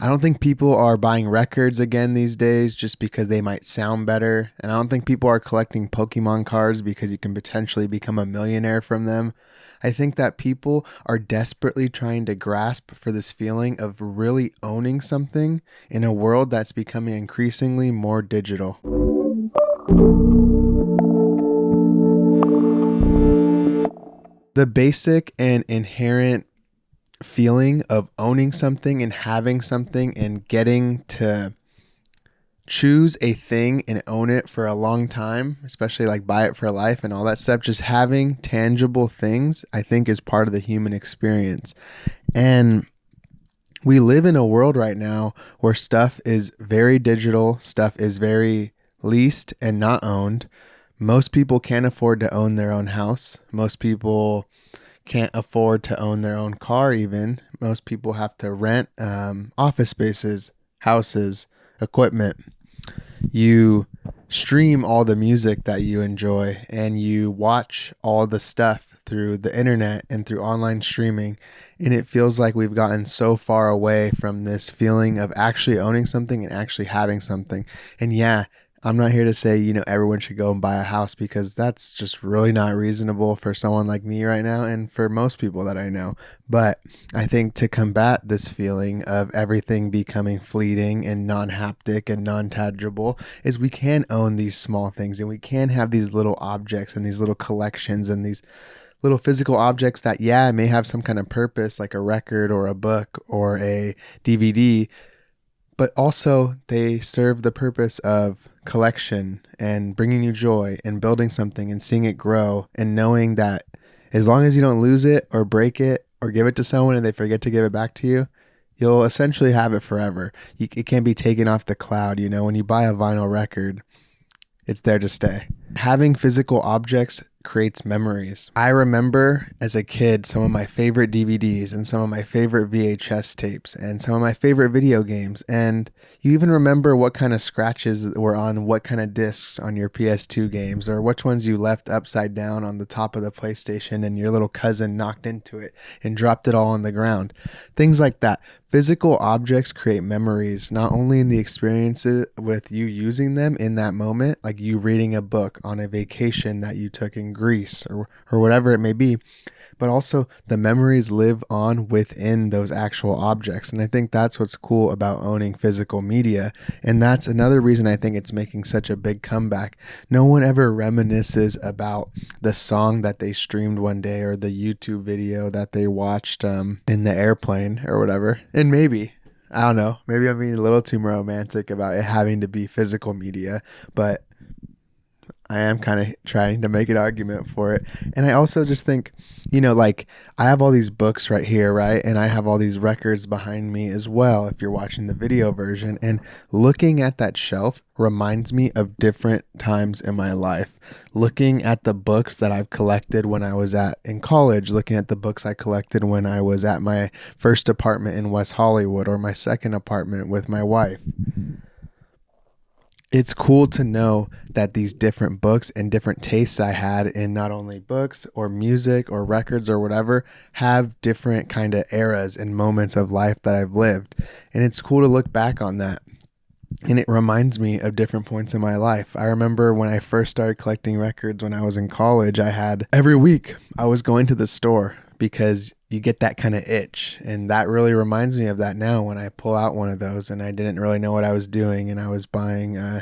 I don't think people are buying records again these days just because they might sound better. And I don't think people are collecting Pokemon cards because you can potentially become a millionaire from them. I think that people are desperately trying to grasp for this feeling of really owning something in a world that's becoming increasingly more digital. The basic and inherent feeling of owning something and having something and getting to choose a thing and own it for a long time, especially like buy it for life and all that stuff, just having tangible things, I think is part of the human experience. And we live in a world right now where stuff is very digital, stuff is very leased and not owned. Most people can't afford to own their own house. Most people can't afford to own their own car even. Most people have to rent office spaces, houses, equipment. You stream all the music that you enjoy and you watch all the stuff through the internet and through online streaming. And it feels like we've gotten so far away from this feeling of actually owning something and actually having something. And yeah, I'm not here to say, everyone should go and buy a house because that's just really not reasonable for someone like me right now and for most people that I know. But I think to combat this feeling of everything becoming fleeting and non-haptic and non-tangible is we can own these small things and we can have these little objects and these little collections and these little physical objects that, yeah, may have some kind of purpose like a record or a book or a DVD, but also they serve the purpose of collection and bringing you joy and building something and seeing it grow and knowing that as long as you don't lose it or break it or give it to someone and they forget to give it back to you, you'll essentially have it forever. It can't be taken off the cloud. When you buy a vinyl record, it's there to stay. Having physical objects creates memories. I remember as a kid some of my favorite DVDs and some of my favorite VHS tapes and some of my favorite video games. And you even remember what kind of scratches were on what kind of discs on your PS2 games or which ones you left upside down on the top of the PlayStation and your little cousin knocked into it and dropped it all on the ground. Things like that. Physical objects create memories, not only in the experiences with you using them in that moment, like you reading a book on a vacation that you took in Greece or whatever it may be, but also the memories live on within those actual objects. And I think that's what's cool about owning physical media. And that's another reason I think it's making such a big comeback. No one ever reminisces about the song that they streamed one day or the YouTube video that they watched in the airplane or whatever. And maybe, I don't know, maybe I'm being a little too romantic about it having to be physical media, but I am kind of trying to make an argument for it. And I also just think, like I have all these books right here, right? And I have all these records behind me as well, if you're watching the video version. And looking at that shelf reminds me of different times in my life. Looking at the books that I've collected when I was in college, looking at the books I collected when I was at my first apartment in West Hollywood or my second apartment with my wife. It's cool to know that these different books and different tastes I had in not only books or music or records or whatever have different kind of eras and moments of life that I've lived. And it's cool to look back on that. And it reminds me of different points in my life. I remember when I first started collecting records when I was in college, every week I was going to the store because you get that kind of itch. And that really reminds me of that now when I pull out one of those and I didn't really know what I was doing and I was buying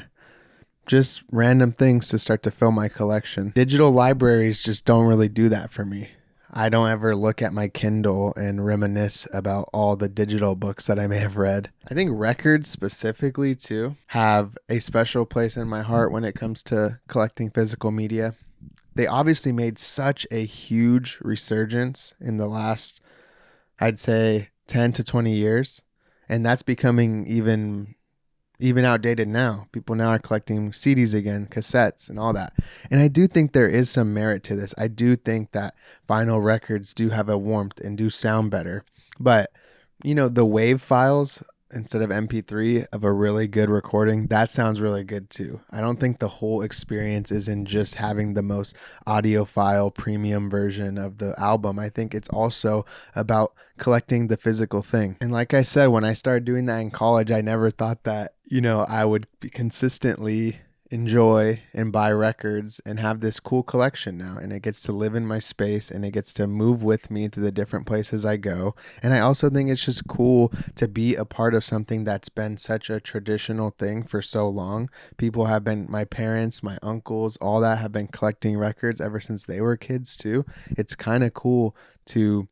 just random things to start to fill my collection. Digital libraries just don't really do that for me. I don't ever look at my Kindle and reminisce about all the digital books that I may have read. I think records specifically too have a special place in my heart when it comes to collecting physical media. They obviously made such a huge resurgence in the last, I'd say, 10 to 20 years. And that's becoming even outdated now. People now are collecting CDs again, cassettes and all that. And I do think there is some merit to this. I do think that vinyl records do have a warmth and do sound better. But, the WAV files instead of MP3 of a really good recording, that sounds really good too. I don't think the whole experience is in just having the most audiophile premium version of the album. I think it's also about collecting the physical thing. And like I said, when I started doing that in college, I never thought that, I would be consistently enjoy and buy records and have this cool collection now, and it gets to live in my space and it gets to move with me to the different places I go. And I also think it's just cool to be a part of something that's been such a traditional thing for so long. People have been, my parents, my uncles, all that have been collecting records ever since they were kids too. It's kind of cool to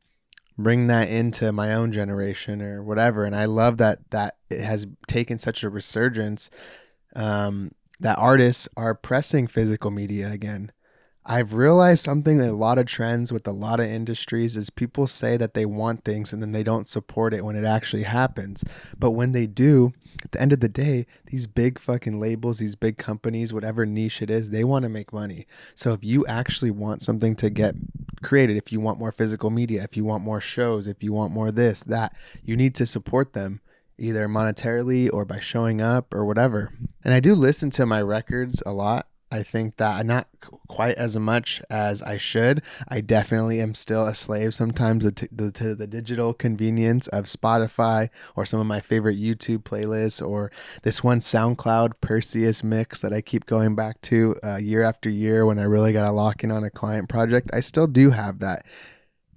bring that into my own generation or whatever. And I love that it has taken such a resurgence, that artists are pressing physical media again. I've realized something, a lot of trends with a lot of industries is people say that they want things and then they don't support it when it actually happens. But when they do, at the end of the day, these big fucking labels, these big companies, whatever niche it is, they want to make money. So if you actually want something to get created, if you want more physical media, if you want more shows, if you want more this, that, you need to support them either monetarily or by showing up or whatever. And I do listen to my records a lot. I think that not quite as much as I should. I definitely am still a slave sometimes to the digital convenience of Spotify or some of my favorite YouTube playlists or this one SoundCloud Perseus mix that I keep going back to year after year when I really got to lock in on a client project. I still do have that.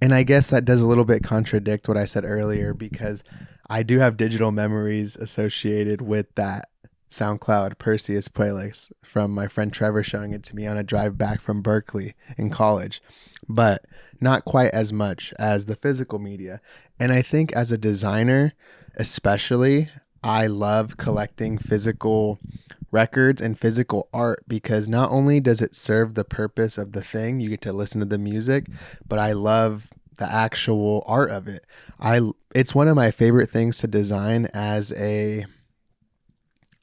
And I guess that does a little bit contradict what I said earlier, because I do have digital memories associated with that SoundCloud Perseus playlist from my friend Trevor showing it to me on a drive back from Berkeley in college, but not quite as much as the physical media. And I think as a designer, especially, I love collecting physical records and physical art, because not only does it serve the purpose of the thing, you get to listen to the music, but I love the actual art of it. It's one of my favorite things to design as a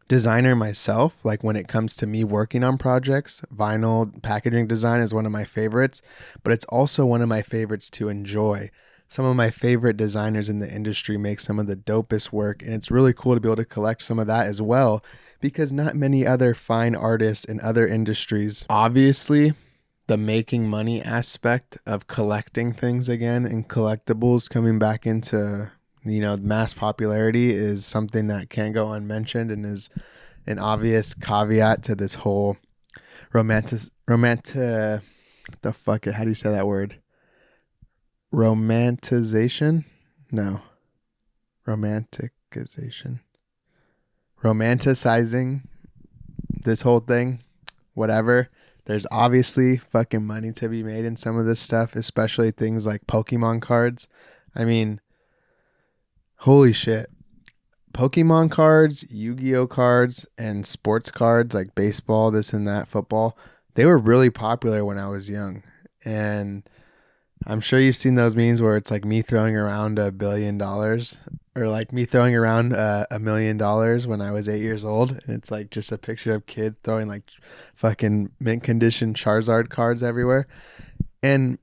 designer myself. Like when it comes to me working on projects, vinyl packaging design is one of my favorites, but it's also one of my favorites to enjoy. Some of my favorite designers in the industry make some of the dopest work, and it's really cool to be able to collect some of that as well, because not many other fine artists in other industries. Obviously, the making money aspect of collecting things again and collectibles coming back into, mass popularity is something that can't go unmentioned and is an obvious caveat to this whole the fuck, how do you say that word? Romanticization? No. Romanticization. Romanticizing this whole thing, whatever. There's obviously fucking money to be made in some of this stuff, especially things like Pokemon cards. I mean, holy shit. Pokemon cards, Yu-Gi-Oh cards, and sports cards like baseball, this and that, football, they were really popular when I was young. And I'm sure you've seen those memes where it's like me throwing around $1 billion, or like me throwing around $1 million when I was 8 years old. And it's like just a picture of kid throwing like fucking mint condition Charizard cards everywhere. And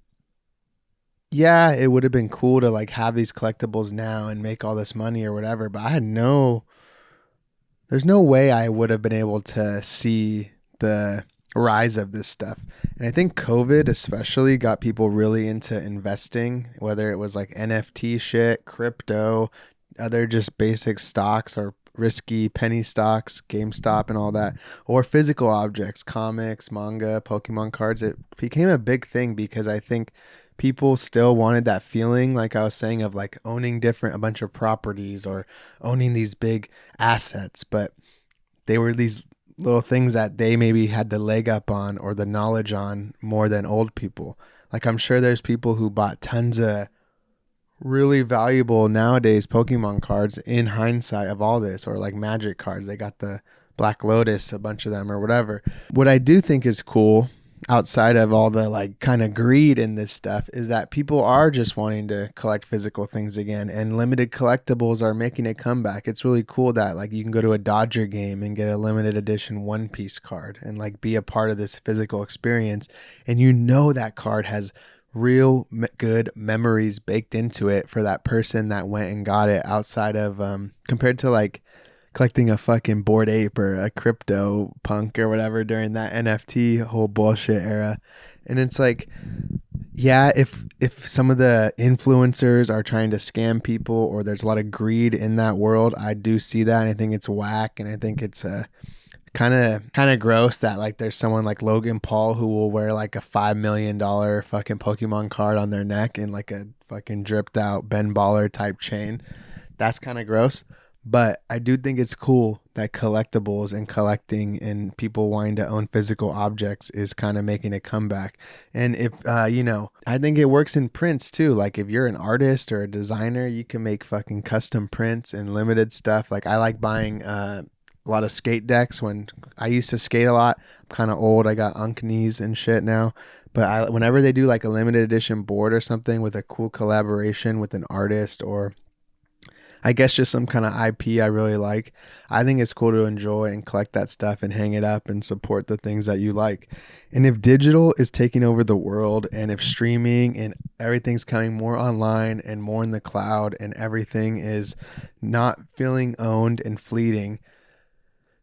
yeah, it would have been cool to like have these collectibles now and make all this money or whatever. But there's no way I would have been able to see the rise of this stuff. And I think COVID especially got people really into investing, whether it was like NFT shit, crypto, other just basic stocks or risky penny stocks, GameStop and all that, or physical objects, comics, manga, Pokemon cards. It became a big thing because I think people still wanted that feeling, like I was saying, of like owning a bunch of properties or owning these big assets, but they were these little things that they maybe had the leg up on or the knowledge on more than old people. Like I'm sure there's people who bought tons of really valuable nowadays Pokemon cards in hindsight of all this, or like Magic cards. They got the Black Lotus, a bunch of them or whatever. What I do think is cool, outside of all the like kind of greed in this stuff, is that people are just wanting to collect physical things again, and limited collectibles are making a comeback. It's really cool that like you can go to a Dodger game and get a limited edition One Piece card and like be a part of this physical experience, and that card has real good memories baked into it for that person that went and got it, outside of compared to like collecting a fucking Bored Ape or a crypto punk or whatever during that NFT whole bullshit era. And it's like, yeah, if some of the influencers are trying to scam people, or there's a lot of greed in that world, I do see that, and I think it's whack, and I think it's a kind of gross that like there's someone like Logan Paul who will wear like a $5 million fucking Pokemon card on their neck and like a fucking dripped out Ben Baller type chain. That's kind of gross. But I do think it's cool that collectibles and collecting and people wanting to own physical objects is kind of making a comeback. And if, I think it works in prints too. Like if you're an artist or a designer, you can make fucking custom prints and limited stuff. Like I like buying a lot of skate decks. When I used to skate a lot, I'm kind of old. I got unk knees and shit now. But whenever they do like a limited edition board or something with a cool collaboration with an artist, or I guess just some kind of IP I really like, I think it's cool to enjoy and collect that stuff and hang it up and support the things that you like. And if digital is taking over the world, and if streaming and everything's coming more online and more in the cloud, and everything is not feeling owned and fleeting,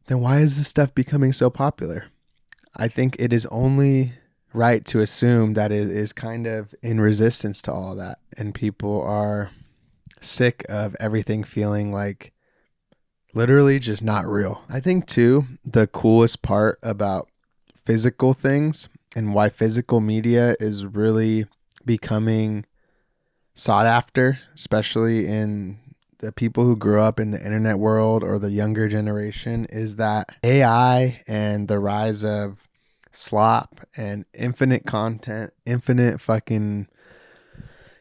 then why is this stuff becoming so popular? I think it is only right to assume that it is kind of in resistance to all that, and people are sick of everything feeling like literally just not real. I think too, the coolest part about physical things and why physical media is really becoming sought after, especially in the people who grew up in the internet world or the younger generation, is that AI and the rise of slop and infinite content, infinite fucking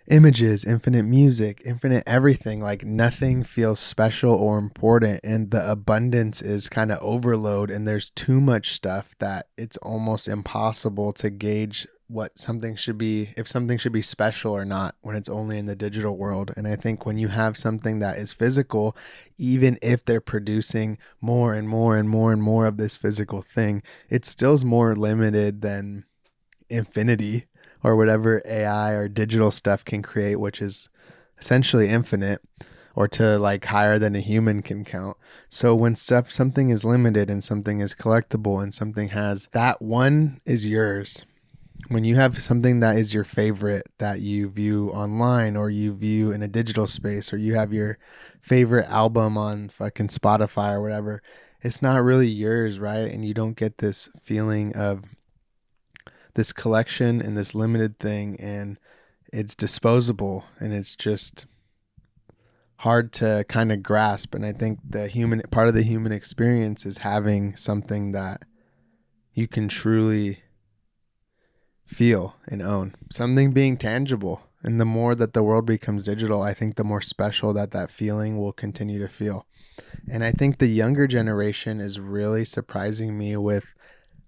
images, infinite music, infinite everything. Like nothing feels special or important, and the abundance is kind of overload, and there's too much stuff that it's almost impossible to gauge what something should be, if something should be special or not, when it's only in the digital world. And I think when you have something that is physical, even if they're producing more and more and more and more of this physical thing, it still's more limited than infinity or whatever AI or digital stuff can create, which is essentially infinite, or to like higher than a human can count. So when something is limited and something is collectible and something has that one is yours, when you have something that is your favorite that you view online or you view in a digital space, or you have your favorite album on fucking Spotify or whatever, it's not really yours, right? And you don't get this feeling of this collection and this limited thing, and it's disposable, and it's just hard to kind of grasp. And I think the human part of the human experience is having something that you can truly feel and own, something being tangible. And the more that the world becomes digital, I think the more special that feeling will continue to feel. And I think the younger generation is really surprising me with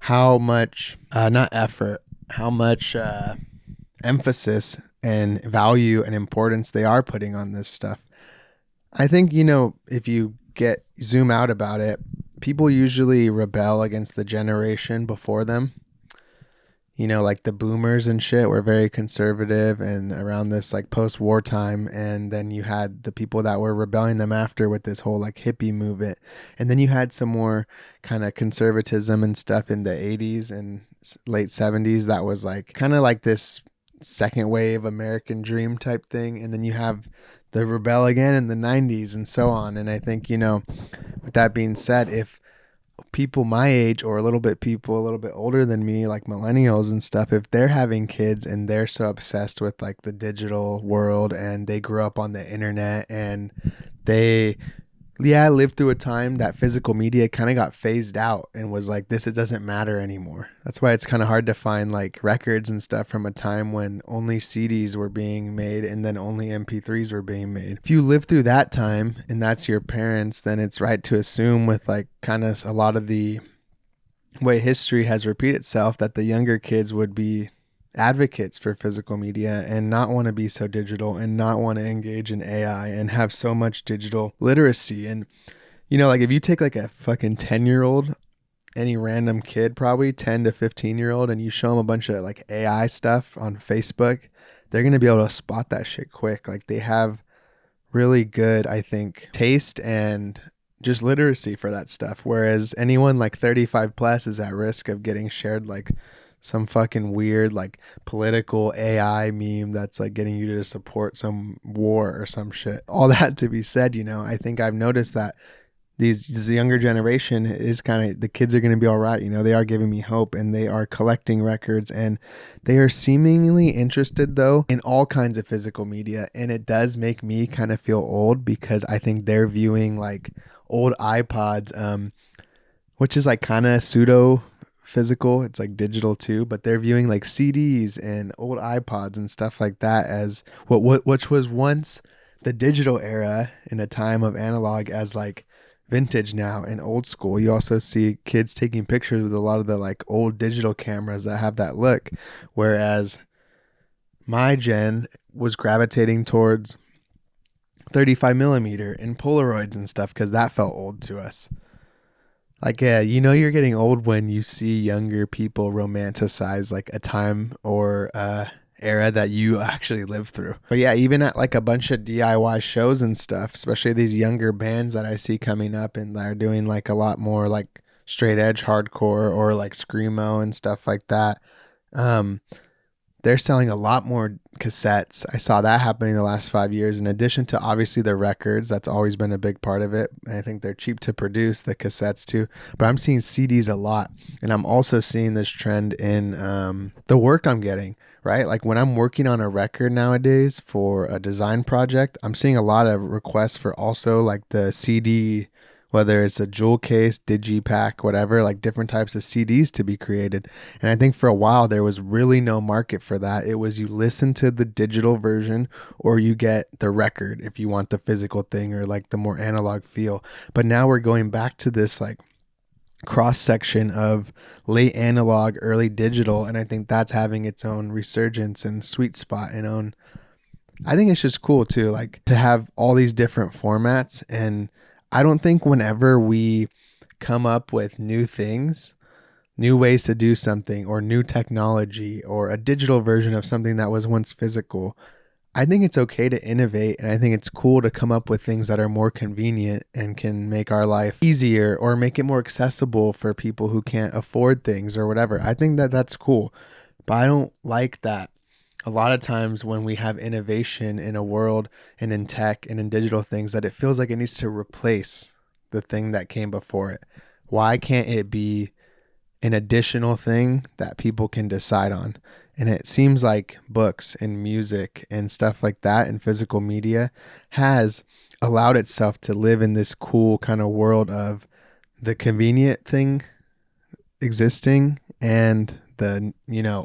how much, not effort, how much emphasis and value and importance they are putting on this stuff. I think, if you zoom out about it, people usually rebel against the generation before them. Like the boomers and shit were very conservative and around this like post-war time. And then you had the people that were rebelling them after with this whole like hippie movement. And then you had some more kind of conservatism and stuff in the 80s and late 70s that was like kind of like this second wave American dream type thing. And then you have the rebel again in the 90s and so on. And I think, with that being said, if people my age or people a little bit older than me, like millennials and stuff, if they're having kids and they're so obsessed with like the digital world and they grew up on the internet and they lived through a time that physical media kind of got phased out and was like, it doesn't matter anymore. That's why it's kind of hard to find like records and stuff from a time when only CDs were being made and then only MP3s were being made. If you live through that time and that's your parents, then it's right to assume, with like kind of a lot of the way history has repeated itself, that the younger kids would be advocates for physical media and not want to be so digital and not want to engage in AI and have so much digital literacy. And like if you take like a fucking 10-year-old any random kid, probably 10 to 15-year-old, and you show them a bunch of like AI stuff on Facebook, they're going to be able to spot that shit quick. Like they have really good, I think, taste and just literacy for that stuff. Whereas anyone like 35 plus is at risk of getting shared like some fucking weird like political AI meme that's like getting you to support some war or some shit. All that to be said, I think I've noticed that this younger generation is kind of, the kids are going to be all right. They are giving me hope, and they are collecting records, and they are seemingly interested though in all kinds of physical media. And it does make me kind of feel old because I think they're viewing like old iPods, which is like kind of pseudo physical. It's like digital too, but they're viewing like CDs and old iPods and stuff like that as which was once the digital era in a time of analog as like vintage now and old school. You also see kids taking pictures with a lot of the like old digital cameras that have that look, whereas my gen was gravitating towards 35 millimeter and Polaroids and stuff because that felt old to us. Like, yeah, you're getting old when you see younger people romanticize like a time or era that you actually lived through. But yeah, even at like a bunch of DIY shows and stuff, especially these younger bands that I see coming up and they're doing like a lot more like straight edge hardcore or like screamo and stuff like that. They're selling a lot more cassettes. I saw that happening the last 5 years. In addition to obviously the records, that's always been a big part of it. And I think they're cheap to produce, the cassettes too. But I'm seeing CDs a lot. And I'm also seeing this trend in the work I'm getting, right? Like when I'm working on a record nowadays for a design project, I'm seeing a lot of requests for also like the CD, whether it's a jewel case, digipack, whatever, like different types of CDs to be created. And I think for a while there was really no market for that. It was you listen to the digital version or you get the record if you want the physical thing or like the more analog feel. But now we're going back to this like cross section of late analog, early digital. And I think that's having its own resurgence and sweet spot and own. I think it's just cool too, like to have all these different formats. And I don't think whenever we come up with new things, new ways to do something or new technology or a digital version of something that was once physical, I think it's okay to innovate. And I think it's cool to come up with things that are more convenient and can make our life easier or make it more accessible for people who can't afford things or whatever. I think that that's cool, but I don't like that. A lot of times when we have innovation in a world and in tech and in digital things, that it feels like it needs to replace the thing that came before it. Why can't it be an additional thing that people can decide on? And it seems like books and music and stuff like that and physical media has allowed itself to live in this cool kind of world of the convenient thing existing and the,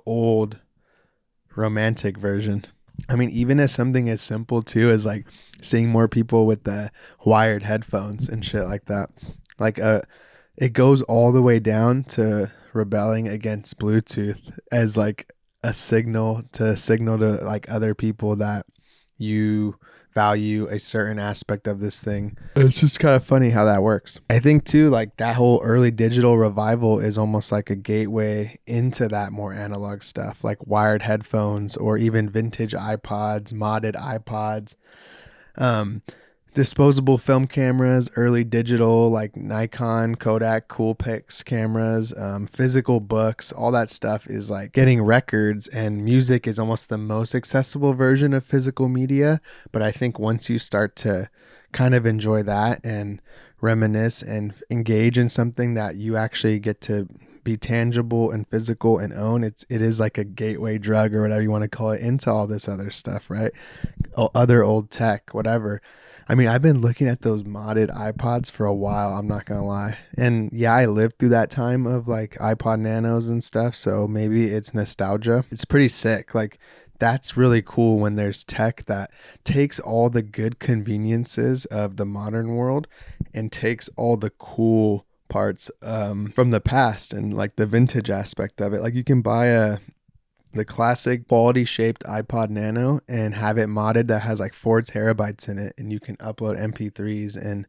old romantic version. I mean, even as something as simple too as like seeing more people with the wired headphones and shit like that. Like it goes all the way down to rebelling against Bluetooth as like a signal to like other people that you value a certain aspect of this thing. It's just kind of funny how that works. I think too, like that whole early digital revival is almost like a gateway into that more analog stuff, like wired headphones or even vintage iPods, modded iPods, disposable film cameras, early digital like Nikon, Kodak, Coolpix cameras, physical books, all that stuff is like getting records, and music is almost the most accessible version of physical media. But I think once you start to kind of enjoy that and reminisce and engage in something that you actually get to be tangible and physical and own, it is like a gateway drug or whatever you want to call it into all this other stuff, right? Other old tech, whatever. I mean, I've been looking at those modded iPods for a while, I'm not going to lie. And yeah, I lived through that time of like iPod Nanos and stuff, so maybe it's nostalgia. It's pretty sick. Like, that's really cool when there's tech that takes all the good conveniences of the modern world and takes all the cool parts from the past and like the vintage aspect of it. Like, you can buy the classic quality shaped iPod Nano and have it modded that has like 4 terabytes in it, and you can upload MP3s and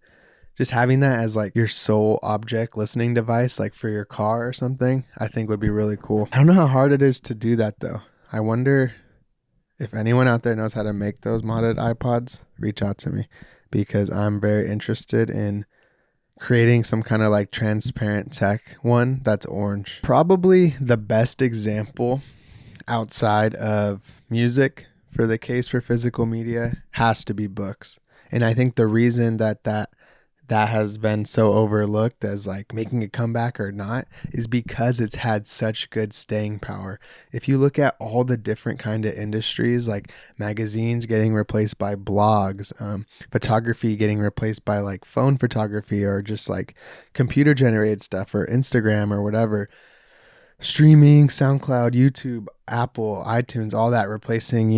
just having that as like your sole object listening device, like for your car or something, I think would be really cool. I don't know how hard it is to do that though. I wonder if anyone out there knows how to make those modded iPods, reach out to me, because I'm very interested in creating some kind of like transparent tech one that's orange. Probably the best example outside of music for the case for physical media has to be books. And I think the reason that has been so overlooked as like making a comeback or not is because it's had such good staying power. If you look at all the different kind of industries, like magazines getting replaced by blogs, photography getting replaced by like phone photography or just like computer generated stuff or Instagram or whatever, streaming, SoundCloud, YouTube, Apple, iTunes, all that replacing,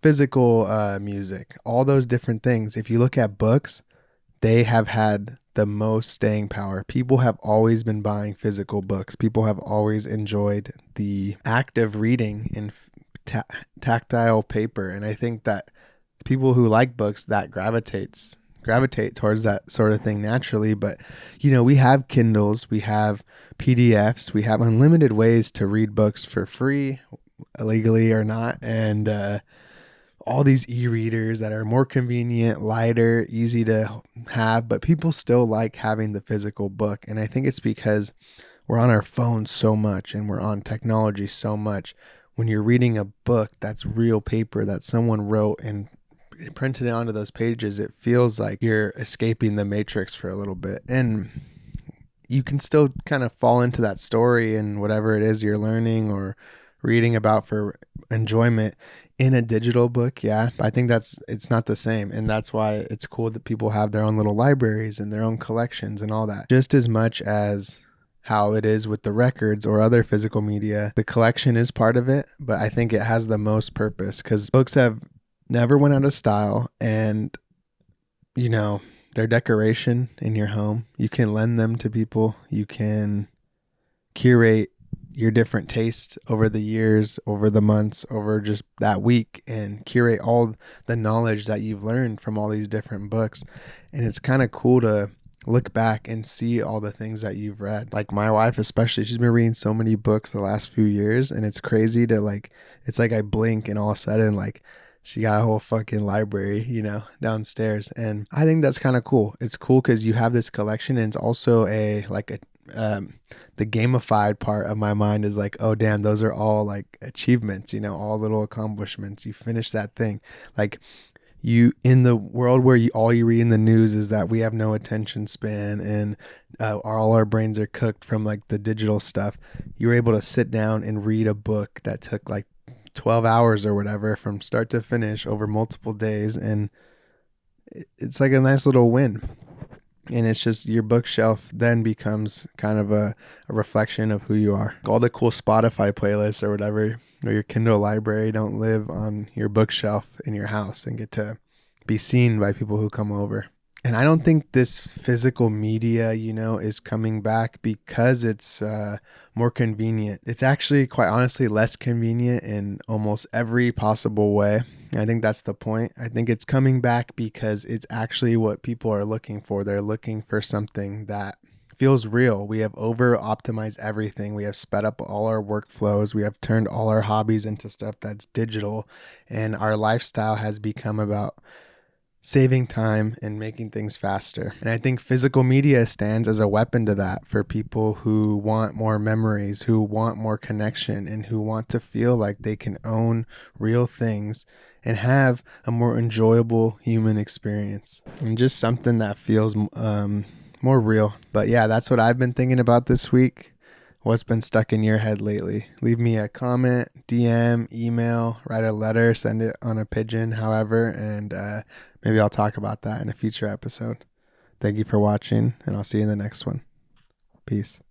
physical music, all those different things. If you look at books, they have had the most staying power. People have always been buying physical books. People have always enjoyed the act of reading in tactile paper. And I think that people who like books, that gravitate towards that sort of thing naturally. But, we have Kindles, we have PDFs, we have unlimited ways to read books for free, illegally or not. And, all these e-readers that are more convenient, lighter, easy to have, but people still like having the physical book. And I think it's because we're on our phones so much and we're on technology so much. When you're reading a book that's real paper that someone wrote and printed it onto those pages, it feels like you're escaping the matrix for a little bit. And you can still kind of fall into that story and whatever it is you're learning or reading about for enjoyment in a digital book. Yeah, I think it's not the same. And that's why it's cool that people have their own little libraries and their own collections and all that. Just as much as how it is with the records or other physical media, the collection is part of it, but I think it has the most purpose because books have never went out of style. And, their decoration in your home, you can lend them to people. You can curate your different tastes over the years, over the months, over just that week, and curate all the knowledge that you've learned from all these different books. And it's kind of cool to look back and see all the things that you've read. Like my wife especially, she's been reading so many books the last few years, and it's crazy to it's like I blink and all of a sudden she got a whole fucking library, downstairs. And I think that's kind of cool. It's cool because you have this collection, and it's also the gamified part of my mind is like, oh damn, those are all like achievements, all little accomplishments. You finish that thing. Like you, in the world where all you read in the news is that we have no attention span and all our brains are cooked from like the digital stuff. You're able to sit down and read a book that took like 12 hours or whatever from start to finish over multiple days. And it's like a nice little win. And it's just your bookshelf then becomes kind of a reflection of who you are. All the cool Spotify playlists or whatever, or your Kindle library don't live on your bookshelf in your house and get to be seen by people who come over. And I don't think this physical media, is coming back because it's more convenient. It's actually, quite honestly, less convenient in almost every possible way. I think that's the point. I think it's coming back because it's actually what people are looking for. They're looking for something that feels real. We have over optimized everything. We have sped up all our workflows. We have turned all our hobbies into stuff that's digital. And our lifestyle has become about saving time and making things faster. And I think physical media stands as a weapon to that for people who want more memories, who want more connection, and who want to feel like they can own real things and have a more enjoyable human experience and just something that feels more real. But yeah, that's what I've been thinking about this week. What's been stuck in your head lately? Leave me a comment, DM, email, write a letter, send it on a pigeon, however, and maybe I'll talk about that in a future episode. Thank you for watching, and I'll see you in the next one. Peace.